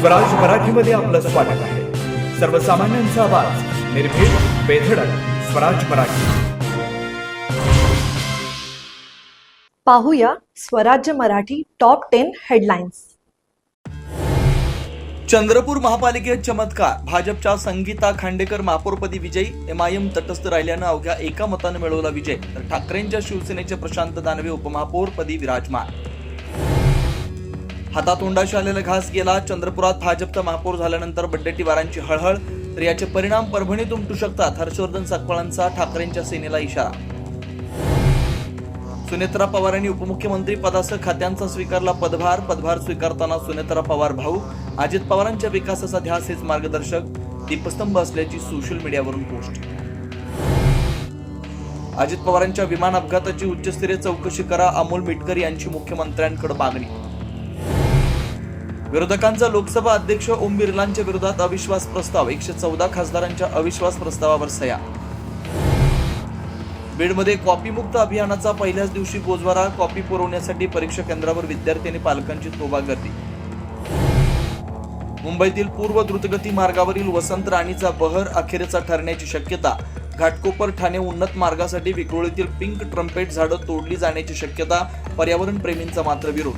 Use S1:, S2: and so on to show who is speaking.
S1: स्वराज मराठीमध्ये आपलं स्वागत आहे. सर्वसामान्यांचा आवाज, निर्भीड, बेधडक. स्वराज मराठी.
S2: पाहूया स्वराज्य मराठी टॉप 10 हेडलाईन्स.
S3: चंद्रपूर महापालिकेत चमत्कार. भाजपच्या संगीता खांडेकर महापौरपदी विजयी. MIM तटस्थ राहिल्यानं अवघ्या एका मतानं मिळवला विजय. तर ठाकरेंच्या शिवसेनेचे प्रशांत दानवे उपमहापौरपदी विराजमान. हातातोंडाशी आलेला घास गेला. चंद्रपुरात भाजपचा महापौर झाल्यानंतर बड्डेटीवारांची हळहळ. तर याचे परिणाम परभणीत उमटू शकतात. हर्षवर्धन सकपाळांचा ठाकरेंच्या सेनेला इशारा. सुनेत्रा पवारांनी उपमुख्यमंत्री पदासह खात्यांचा स्वीकारला पदभार स्वीकारताना सुनेत्रा पवार भाऊ. अजित पवारांच्या विकासाचा ध्यास हेच मार्गदर्शक, दीपस्तंभ असल्याची सोशल मीडियावरून पोस्ट. अजित पवारांच्या विमान अपघाताची उच्चस्तरीय चौकशी करा, अमोल मिटकर यांची मुख्यमंत्र्यांकडे मागणी. विरोधकांचा लोकसभा अध्यक्ष ओम बिर्लांच्या विरोधात अविश्वास प्रस्ताव. 114 खासदारांच्या अविश्वास प्रस्तावावर सह्या. बीडमध्ये कॉपीमुक्त अभियानाचा पहिल्याच दिवशी बोजवारा. कॉपी पुरवण्यासाठी परीक्षा केंद्रावर विद्यार्थी आणि पालकांची तोबा गर्दी. मुंबईतील पूर्व द्रुतगती मार्गावरील वसंत राणीचा बहर अखेरचा ठरण्याची शक्यता. घाटकोपर ठाणे उन्नत मार्गासाठी विक्रोळीतील पिंक ट्रम्पेट झाडं तोडली जाण्याची शक्यता. पर्यावरण प्रेमींचा मात्र विरोध.